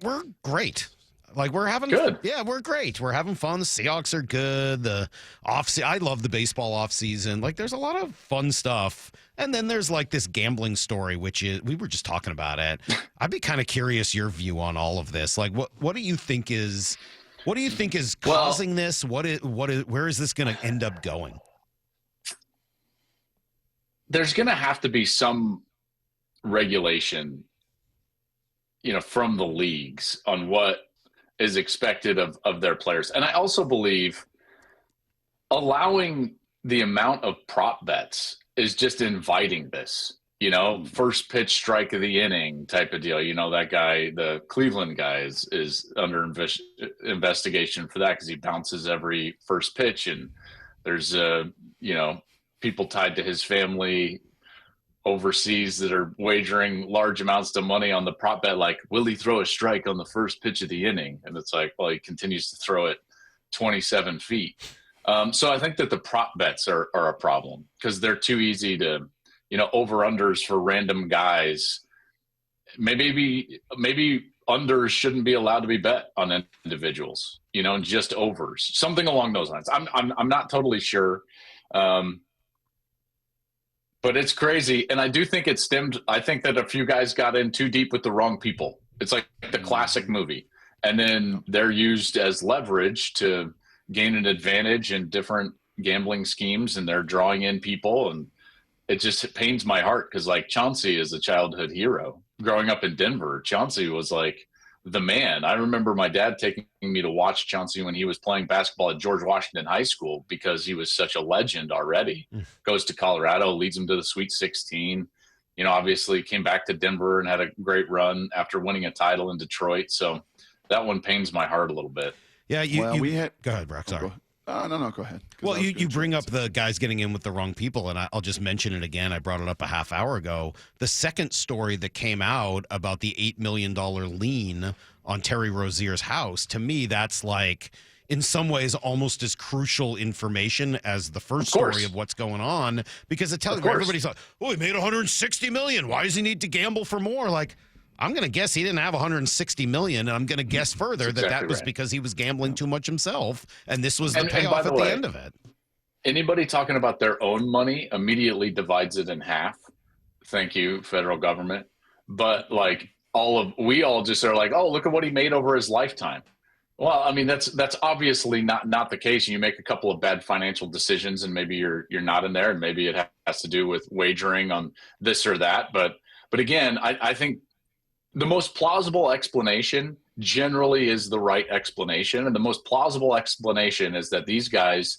We're great. Like we're having Good. Yeah, we're great. We're having fun. The Seahawks are good. The I love the baseball off season. Like there's a lot of fun stuff. And then there's like this gambling story, which is we were just talking about it. I'd be kind of curious your view on all of this. Like what do you think is causing this? Where is this going to end up going? There's going to have to be some regulation, from the leagues on what is expected of their players. And I also believe allowing the amount of prop bets is just inviting this, first pitch strike of the inning type of deal. That guy, the Cleveland guy is under investigation for that because he bounces every first pitch. And there's, people tied to his family overseas that are wagering large amounts of money on the prop bet, like, will he throw a strike on the first pitch of the inning? And it's like, well, he continues to throw it 27 feet. So I think that the prop bets are a problem because they're too easy to, over-unders for random guys. Maybe unders shouldn't be allowed to be bet on individuals, and just overs, something along those lines. I'm not totally sure. But it's crazy. And I do think I think that a few guys got in too deep with the wrong people. It's like the classic movie. And then they're used as leverage to gain an advantage in different gambling schemes, and they're drawing in people. And it just pains my heart because, like, Chauncey is a childhood hero. Growing up in Denver, Chauncey was like the man. I remember my dad taking me to watch Chauncey when he was playing basketball at George Washington High School because he was such a legend already. Goes to Colorado, leads them to the Sweet 16. Obviously came back to Denver and had a great run after winning a title in Detroit. So that one pains my heart a little bit. Yeah, go ahead, Brock. Sorry. No, go ahead. Well, you bring up the guys getting in with the wrong people, and I'll just mention it again. I brought it up a half hour ago. The second story that came out about the $8 million lien on Terry Rozier's house, to me, that's like, in some ways, almost as crucial information as the first story of what's going on, because it tells you everybody's like, oh, he made $160 million. Why does he need to gamble for more? Like, I'm going to guess he didn't have $160 million, and I'm going to guess further that was because he was gambling too much himself, and this was the payoff at the end of it. Anybody talking about their own money immediately divides it in half. Thank you, federal government. But like we all just are like, oh, look at what he made over his lifetime. Well, I mean, that's obviously not the case. You make a couple of bad financial decisions, and maybe you're not in there, and maybe it has to do with wagering on this or that. But again, I think the most plausible explanation generally is the right explanation. And the most plausible explanation is that these guys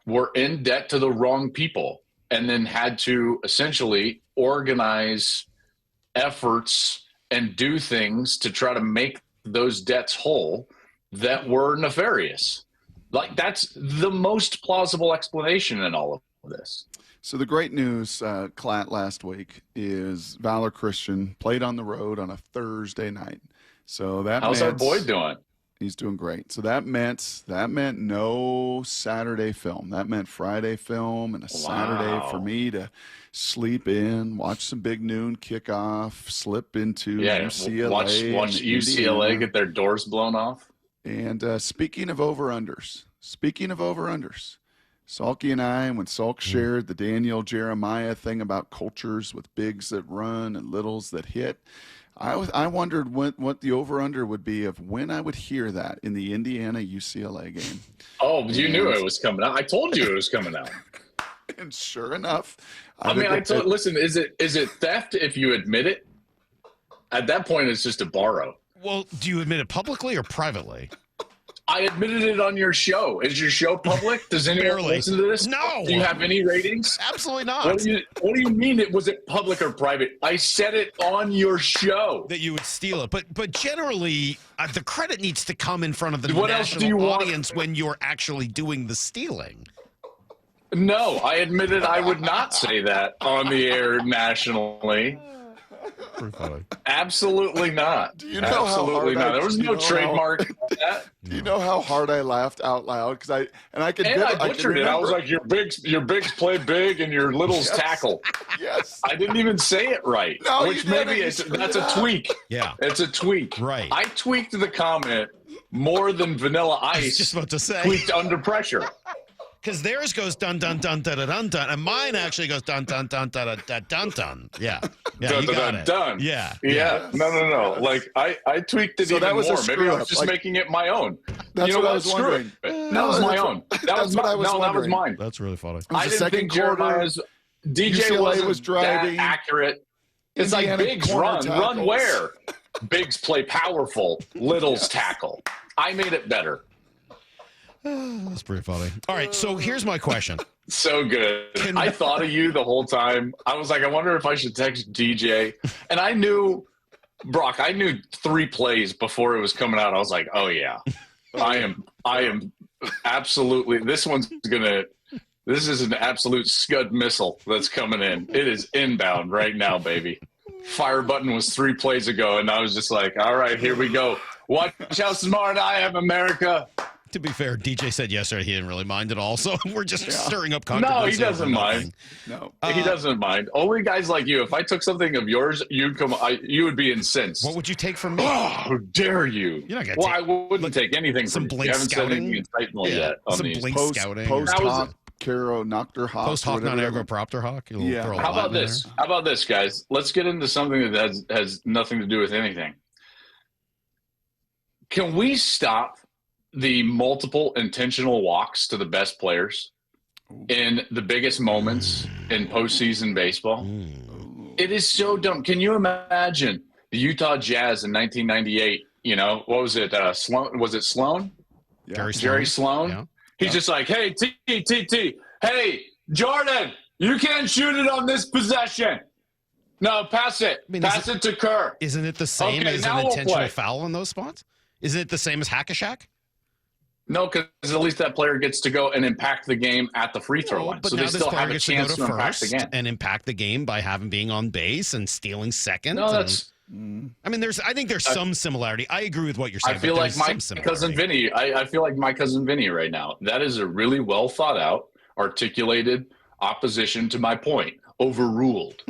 were in debt to the wrong people and then had to essentially organize efforts and do things to try to make those debts whole that were nefarious. Like, that's the most plausible explanation in all of this. So the great news, Klatt, last week is Valor Christian played on the road on a Thursday night. So how's our boy doing? He's doing great. So that meant no Saturday film. That meant Friday film and a Saturday for me to sleep in, watch some Big Noon kickoff, slip into UCLA. Watch UCLA get their doors blown off. And speaking of over-unders, Salky and I, when Salk shared the Daniel Jeremiah thing about cultures with bigs that run and littles that hit, I wondered what the over-under would be of when I would hear that in the Indiana-UCLA game. Oh, you knew it was coming out. I told you it was coming out. And sure enough. Listen, is it theft if you admit it? At that point, it's just a borrow. Well, do you admit it publicly or privately? I admitted it on your show. Is your show public? Does anyone listen to this? No. Do you have any ratings? Absolutely not. What do you mean? Was it public or private? I said it on your show. That you would steal it. But generally, the credit needs to come in front of the national audience when you're actually doing the stealing. No, I admitted I would not say that on the air nationally. Pretty funny. Absolutely not. Do you know Absolutely how hard not. There was no trademark on that. Do you know how hard I laughed out loud? Because I could. And I butchered it. I was like, your bigs play big, and your littles tackle. Yes. I didn't even say it right. No, which you didn't. maybe that's a tweak. Yeah. It's a tweak. Right. I tweaked the comment more than Vanilla I was Ice just about to say. tweaked under pressure. Because theirs goes dun dun dun dun dun dun dun, and mine actually goes dun dun dun dun dun dun dun. Yeah, yeah, Dun, you dun, got dun, it. dun. Yeah. No. Like I tweaked it So that even was a more. Maybe screw I up. was just Like, making it my own. That's You know what I was Screw wondering. it. That was my own. That was what I was that was wondering. mine. That's really funny. was I the didn't second think quarter. Jeremiah's DJ UCLA was driving. that accurate. It's like Indiana Biggs corner run tackles. where? Biggs play powerful. Littles tackle. I made it better. That's pretty funny. All right, so here's my question. So good. I thought of you the whole time. I was like, I wonder if I should text DJ. And I knew, Brock, I knew 3 plays before it was coming out. I was like, oh yeah, I am absolutely, this is an absolute Scud missile that's coming in. It is inbound right now, baby. Fire button was 3 plays ago. And I was just like, all right, here we go. Watch how smart I am, America. To be fair, DJ said yesterday he didn't really mind at all, so we're just stirring up controversy. No, he doesn't mind. No. He doesn't mind. Only guys like you. If I took something of yours, you would be incensed. What would you take from me? Oh, how dare you? You're not gonna Well, take- I wouldn't take anything some from you. blink You haven't scouting? said anything insightful yet on some these. blink scouting. Post That was hoc, Caro, Noctur Hawk. Post hoc non ergo propter hawk. Yeah. How about this? How about this, guys? Let's get into something that has nothing to do with anything. Can we stop the multiple intentional walks to the best players in the biggest moments in postseason baseball? It is so dumb. Can you imagine the Utah Jazz in 1998? You know, what was it? Sloan? Was it Sloan? Yeah. Jerry Sloan? Yeah. He's just like, hey, T. Hey, Jordan, you can't shoot it on this possession. No, pass it. I mean, pass it to Kerr. Isn't it the same Okay, as now an we'll intentional play. foul in those spots? Isn't it the same as hack-a-shack? No, because at least that player gets to go and impact the game at the free throw line. But So now they this still player have a gets chance to go to to impact the first game. and impact the game by having being on base and stealing second. No, that's. I mean, I think there's some similarity. I agree with what you're saying. I feel but like there's my some cousin similarity. Vinny. I feel like my cousin Vinny right now. That is a really well thought out, articulated opposition to my point. Overruled.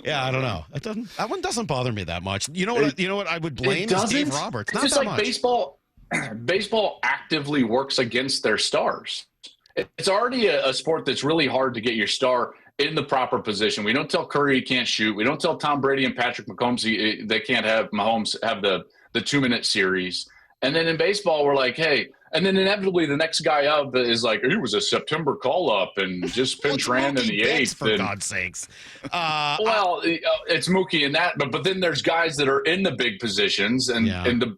Yeah, I don't know. That one doesn't bother me that much. You know what? You know what I would blame is Dave Roberts. It's Not just that like much. baseball. Baseball actively works against their stars. It's already a sport that's really hard to get your star in the proper position. We don't tell Curry he can't shoot. We don't tell Tom Brady and Patrick Mahomes they can't have Mahomes have the 2-minute series. And then in baseball, we're like, hey, and then inevitably the next guy up is like, it was a September call up and just pinch ran in the eighth. For God's sakes. Well, it's Mookie and that, but then there's guys that are in the big positions, and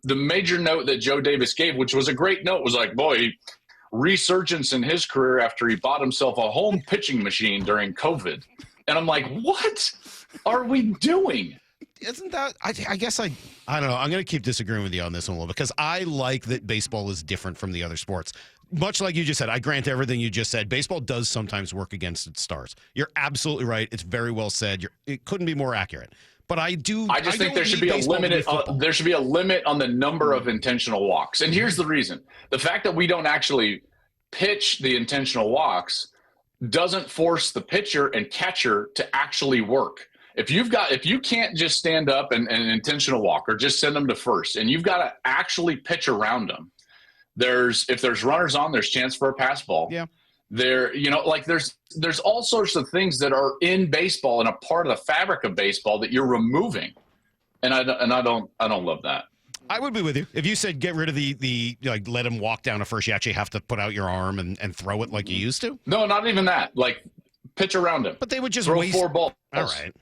the major note that Joe Davis gave, which was a great note, was like, boy, resurgence in his career after he bought himself a home pitching machine during COVID. And I'm like, what are we doing? Isn't that? I guess I don't know. I'm going to keep disagreeing with you on this one a little because I like that baseball is different from the other sports. Much like you just said, I grant everything you just said. Baseball does sometimes work against its stars. You're absolutely right. It's very well said. It couldn't be more accurate. But I just think there should be a limit. There should be a limit on the number of intentional walks. And here's the reason: the fact that we don't actually pitch the intentional walks doesn't force the pitcher and catcher to actually work. If you can't just stand up and intentional walk or just send them to first, and you've got to actually pitch around them, if there's runners on, there's chance for a pass ball. Yeah. There's all sorts of things that are in baseball and a part of the fabric of baseball that you're removing, and I don't love that. I would be with you if you said get rid of the like let him walk down to first. You actually have to put out your arm and throw it like you used to. No, not even that. Like pitch around him. But they would just throw waste 4 balls. All right.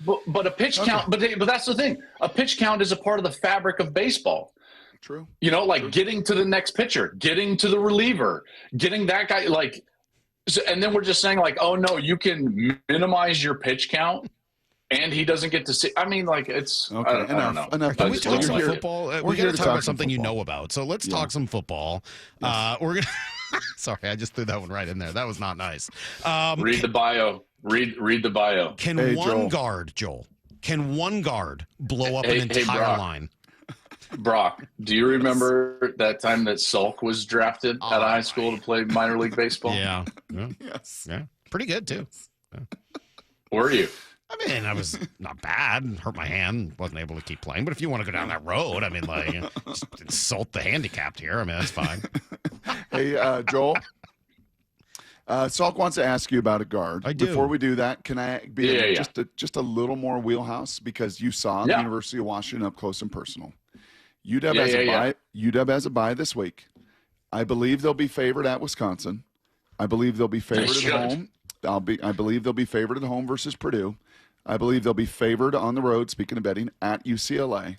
But a pitch count. But that's the thing. A pitch count is a part of the fabric of baseball. True. You know, like getting to the next pitcher, getting to the reliever, getting that guy. Like, and then we're just saying like, oh no, you can minimize your pitch count, and he doesn't get to see. I mean, like it's. Okay, I don't know. enough. Can we talk You're some here- football? we're We got here to to talk talk about some something you football. know about. So let's Yeah. talk some football. Yes. We're gonna Sorry, I just threw that one right in there. That was not nice. Read the bio. Read the bio. Can Hey, one Joel. guard, Joel? Can one guard blow up an entire Brock. line? Brock, do you remember that time that Salk was drafted out of high school to play minor league baseball? Yeah. Yes. Yeah. Pretty good too. Were you? I mean, I was not bad. Hurt my hand. Wasn't able to keep playing. But if you want to go down that road, I mean, like, just insult the handicapped here. I mean, that's fine. Hey, Joel. Salk wants to ask you about a guard. I do. Before we do that, can I be Yeah. just a little more wheelhouse, because you saw the University of Washington up close and personal. UW has a bye this week. I believe they'll be favored at Wisconsin. I believe they'll be favored at home. I believe they'll be favored at home versus Purdue. I believe they'll be favored on the road, speaking of betting, at UCLA.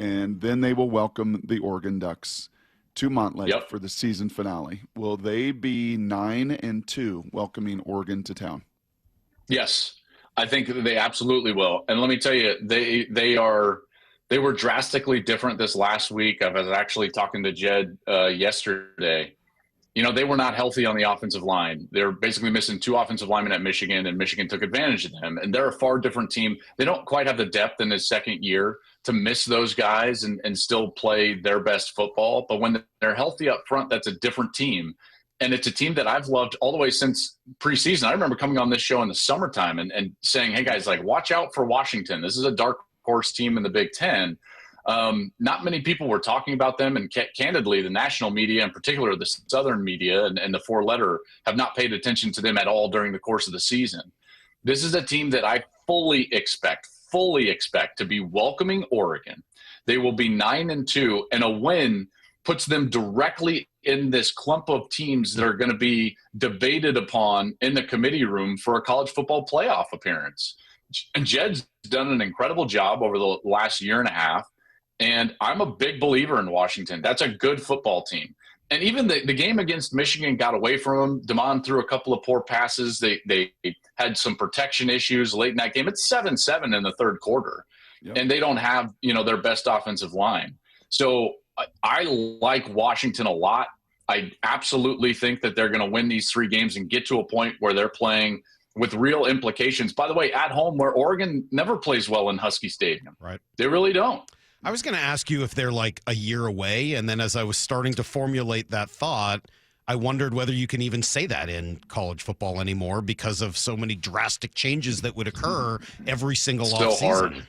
And then they will welcome the Oregon Ducks to Montlake for the season finale. Will they be 9-2 welcoming Oregon to town? Yes, I think they absolutely will. And let me tell you, they were drastically different this last week. I was actually talking to Jed yesterday. You know, they were not healthy on the offensive line. They're basically missing 2 offensive linemen at Michigan, and Michigan took advantage of them. And they're a far different team. They don't quite have the depth in his second year to miss those guys and still play their best football. But when they're healthy up front, that's a different team. And it's a team that I've loved all the way since preseason. I remember coming on this show in the summertime and saying, hey, guys, like, watch out for Washington. This is a dark horse team in the Big Ten. Not many people were talking about them, and candidly, the national media, in particular the Southern media and the 4-letter, have not paid attention to them at all during the course of the season. This is a team that I fully expect to be welcoming Oregon. They will be 9-2, and a win puts them directly in this clump of teams that are going to be debated upon in the committee room for a college football playoff appearance. And Jed's done an incredible job over the last year and a half. And I'm a big believer in Washington. That's a good football team. And even the game against Michigan got away from them. DeMond threw a couple of poor passes. They had some protection issues late in that game. It's 7-7 in the third quarter. Yep. And they don't have, their best offensive line. So I like Washington a lot. I absolutely think that they're going to win these 3 games and get to a point where they're playing with real implications. By the way, at home, where Oregon never plays well in Husky Stadium. Right. They really don't. I was going to ask you if they're like a year away, and then as I was starting to formulate that thought, I wondered whether you can even say that in college football anymore because of so many drastic changes that would occur every single offseason. Hard.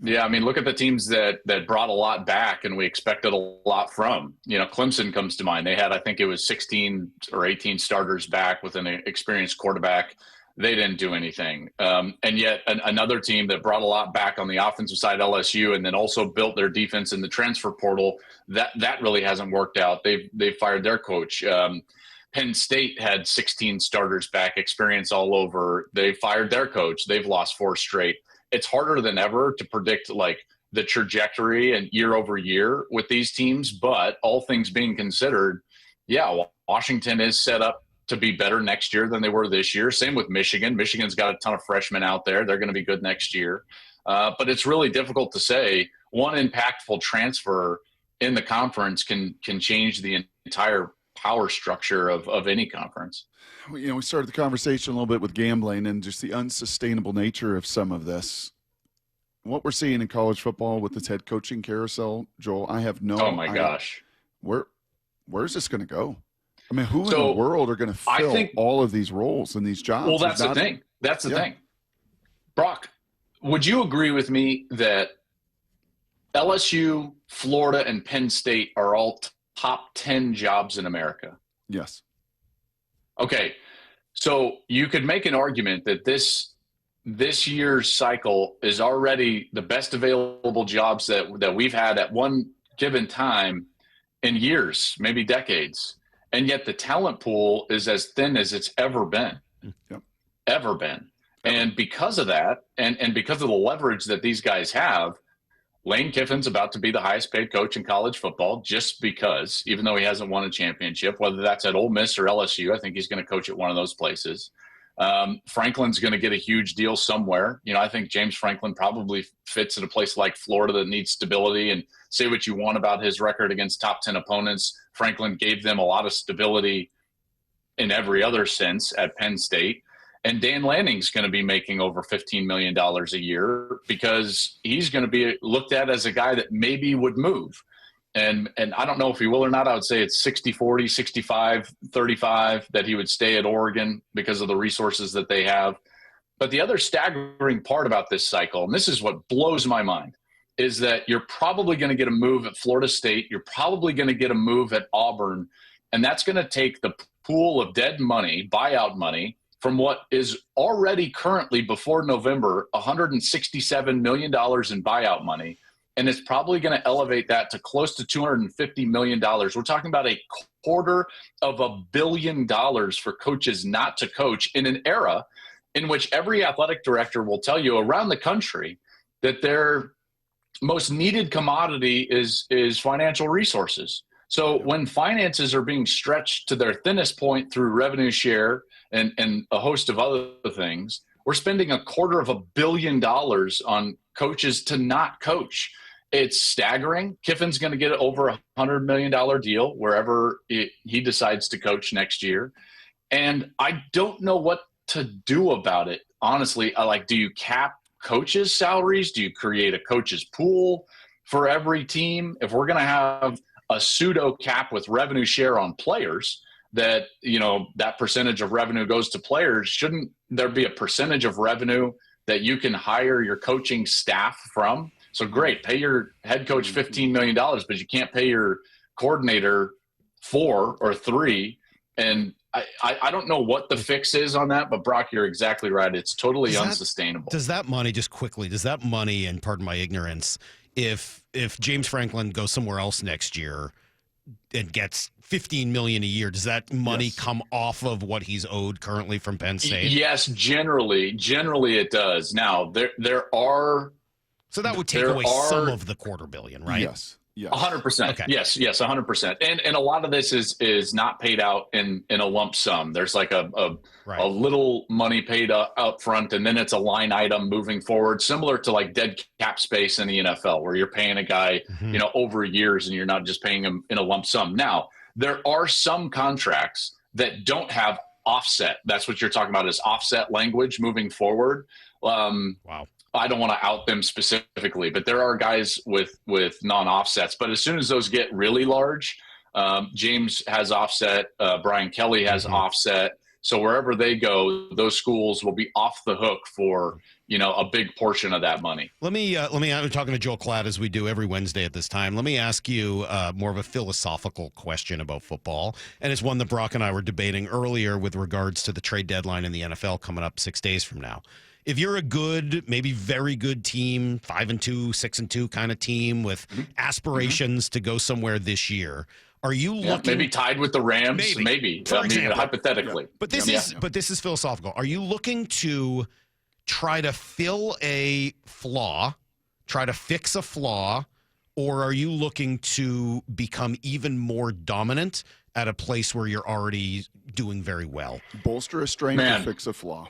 Yeah, I mean, look at the teams that brought a lot back and we expected a lot from. Clemson comes to mind. They had, I think it was 16 or 18 starters back with an experienced quarterback. They didn't do anything. And yet another team that brought a lot back on the offensive side, LSU, and then also built their defense in the transfer portal, that really hasn't worked out. They've fired their coach. Penn State had 16 starters back, experience all over. They fired their coach. They've lost 4 straight. It's harder than ever to predict like the trajectory and year over year with these teams. But all things being considered, yeah, Washington is set up to be better next year than they were this year. Same with Michigan. Michigan's got a ton of freshmen out there. They're going to be good next year. But it's really difficult to say. One impactful transfer in the conference can change the entire power structure of any conference. We started the conversation a little bit with gambling and just the unsustainable nature of some of this. What we're seeing in college football with this head coaching carousel, Joel, I have no Oh my gosh. Where's this going to go? I mean, who in the world are going to fill all of these roles and these jobs? Well, that's the thing. That's the thing. Brock, would you agree with me that LSU, Florida, and Penn State are all top 10 jobs in America? Yes. Okay. So you could make an argument that this year's cycle is already the best available jobs that we've had at one given time in years, maybe decades. And yet the talent pool is as thin as it's ever been. Yep. Ever been. And because of that, and because of the leverage that these guys have, Lane Kiffin's about to be the highest paid coach in college football just because, even though he hasn't won a championship, whether that's at Ole Miss or LSU, I think he's going to coach at one of those places. Franklin's going to get a huge deal somewhere. I think James Franklin probably fits in a place like Florida that needs stability, and say what you want about his record against top 10 opponents. Franklin gave them a lot of stability in every other sense at Penn State. And Dan Lanning's going to be making over $15 million a year because he's going to be looked at as a guy that maybe would move. And I don't know if he will or not. I would say it's 60-40, 65-35 that he would stay at Oregon because of the resources that they have. But the other staggering part about this cycle, and this is what blows my mind, is that you're probably going to get a move at Florida State. You're probably going to get a move at Auburn. And that's going to take the pool of dead money, buyout money, from what is already currently before November, $167 million in buyout money. And it's probably going to elevate that to close to $250 million. We're talking about $250 million for coaches not to coach in an era in which every athletic director will tell you around the country that their most needed commodity is financial resources. So when finances are being stretched to their thinnest point through revenue share and a host of other things, we're spending $250 million on coaches to not coach. It's staggering. Kiffin's going to get over a $100 million deal wherever he decides to coach next year. And I don't know what to do about it. Honestly, do you cap coaches' salaries? Do you create a coaches pool for every team? If we're going to have a pseudo cap with revenue share on players, that that percentage of revenue goes to players, shouldn't there be a percentage of revenue that you can hire your coaching staff from? So great, pay your head coach $15 million, but you can't pay your coordinator $4 or $3. And I don't know what the fix is on that, but Brock, you're exactly right. It's totally unsustainable. Does that money, and pardon my ignorance, if James Franklin goes somewhere else next year and gets $15 million a year, does that money come off of what he's owed currently from Penn State? Yes, generally it does. Now there are. So that would take away some of the $250 million, right? Yes. 100%. Okay. Yes, 100%. And a lot of this is not paid out in a lump sum. There's like a little money paid up front, and then it's a line item moving forward, similar to like dead cap space in the NFL, where you're paying a guy, over years, and you're not just paying him in a lump sum. Now, there are some contracts that don't have offset. That's what you're talking about, is offset language moving forward. Wow. I don't want to out them specifically, but there are guys with non-offsets. But as soon as those get really large, James has offset, Brian Kelly has offset. So wherever they go, those schools will be off the hook for a big portion of that money. I'm talking to Joel Klatt, as we do every Wednesday at this time. Let me ask you more of a philosophical question about football, and it's one that Brock and I were debating earlier with regards to the trade deadline in the NFL coming up 6 days from now. If you're a good, maybe very good team, 5-2, 6-2 kind of team with aspirations to go somewhere this year, are you looking maybe tied with the Rams? Maybe. For example, hypothetically. But this is philosophical. Are you looking to try to fill a flaw, try to fix a flaw, or are you looking to become even more dominant at a place where you're already doing very well? Bolster a strength or fix a flaw?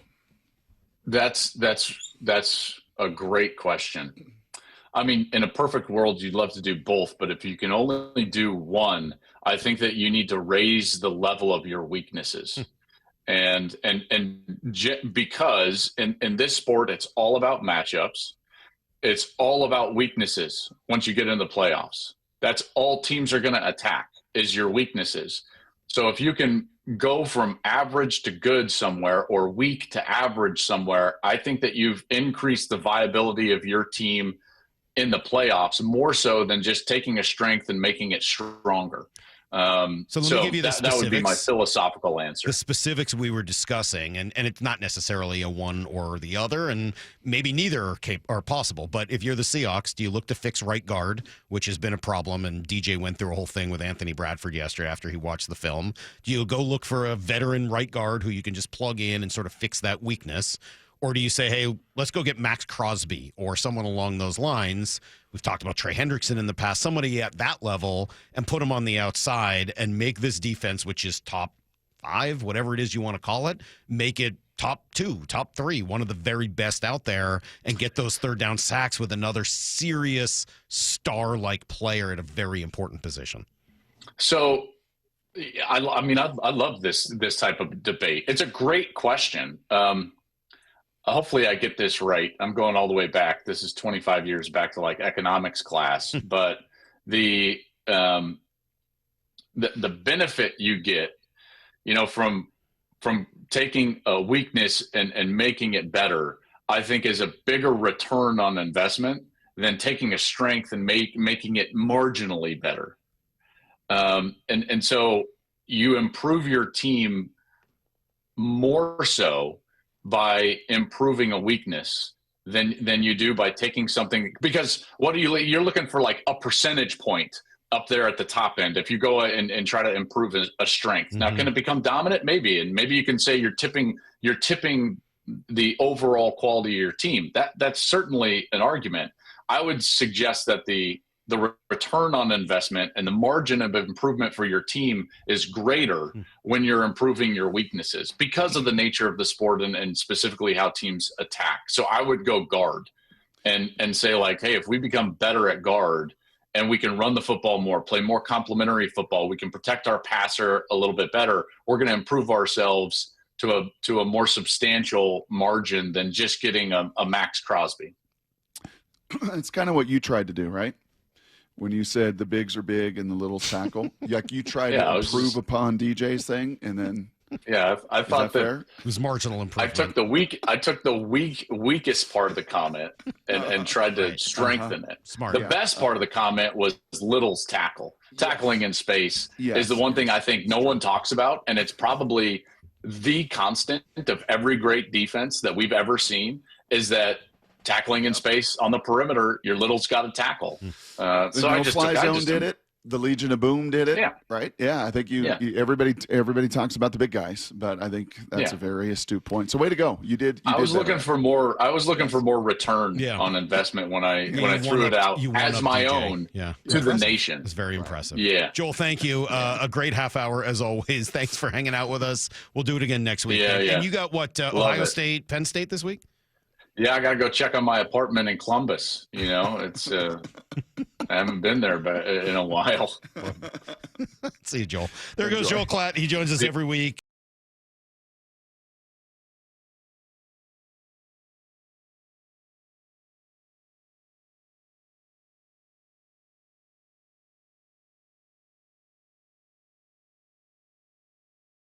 That's a great question. I mean, in a perfect world, you'd love to do both, but if you can only do one, I think that you need to raise the level of your weaknesses. Because in this sport, it's all about matchups. It's all about weaknesses once you get into the playoffs. That's all teams are going to attack, is your weaknesses. So if you can go from average to good somewhere or weak to average somewhere, I think that you've increased the viability of your team in the playoffs more so than just taking a strength and making it stronger. So let me give you the specifics. That would be my philosophical answer. The specifics we were discussing, and it's not necessarily a one or the other, and maybe neither are possible. But if you're the Seahawks, do you look to fix right guard, which has been a problem, and DJ went through a whole thing with Anthony Bradford yesterday after he watched the film? Do you go look for a veteran right guard who you can just plug in and sort of fix that weakness? Or do you say, hey, let's go get Max Crosby or someone along those lines? We've talked about Trey Hendrickson in the past, somebody at that level, and put him on the outside and make this defense, which is top 5, whatever it is you want to call it, make it top 2, top 3, one of the very best out there, and get those third down sacks with another serious star-like player at a very important position. So, I mean, I love this type of debate. It's a great question. Hopefully I get this right. I'm going all the way back. This is 25 years back to like economics class, but the benefit you get, from taking a weakness and making it better, I think is a bigger return on investment than taking a strength and making it marginally better. And so you improve your team more so by improving a weakness than you do by taking something, because you're looking for like a percentage point up there at the top end if you go and try to improve a strength. Now, can it become dominant? Maybe. And maybe you can say you're tipping the overall quality of your team. That's certainly an argument. I would suggest that the return on investment and the margin of improvement for your team is greater when you're improving your weaknesses because of the nature of the sport and specifically how teams attack. So I would go guard and say like, hey, if we become better at guard and we can run the football more, play more complementary football, we can protect our passer a little bit better, we're going to improve ourselves to a more substantial margin than just getting a Max Crosby. It's kind of what you tried to do, right? When you said the bigs are big and the littles tackle, like you tried to improve upon DJ's thing, and then I thought that it was marginal improvement. I took the weakest part of the comment and tried to strengthen it. Smart. The best part of the comment was littles tackling in space is the one thing I think no one talks about, and it's probably the constant of every great defense that we've ever seen is that tackling in space on the perimeter, your little's got to tackle. The no-fly zone did it. The Legion of Boom did it. Yeah. Right. Yeah. I think everybody talks about the big guys, but I think that's a very astute point. So way to go. I was looking for more return on investment when I threw it out as my own to the nation. It's very impressive. Yeah. Joel, thank you. A great half hour as always. Thanks for hanging out with us. We'll do it again next week. Yeah. And you got what, Ohio State, Penn State this week? Yeah, I got to go check on my apartment in Columbus. It's I haven't been there in a while. See you, Joel. There goes Joel Klatt. He joins us every week.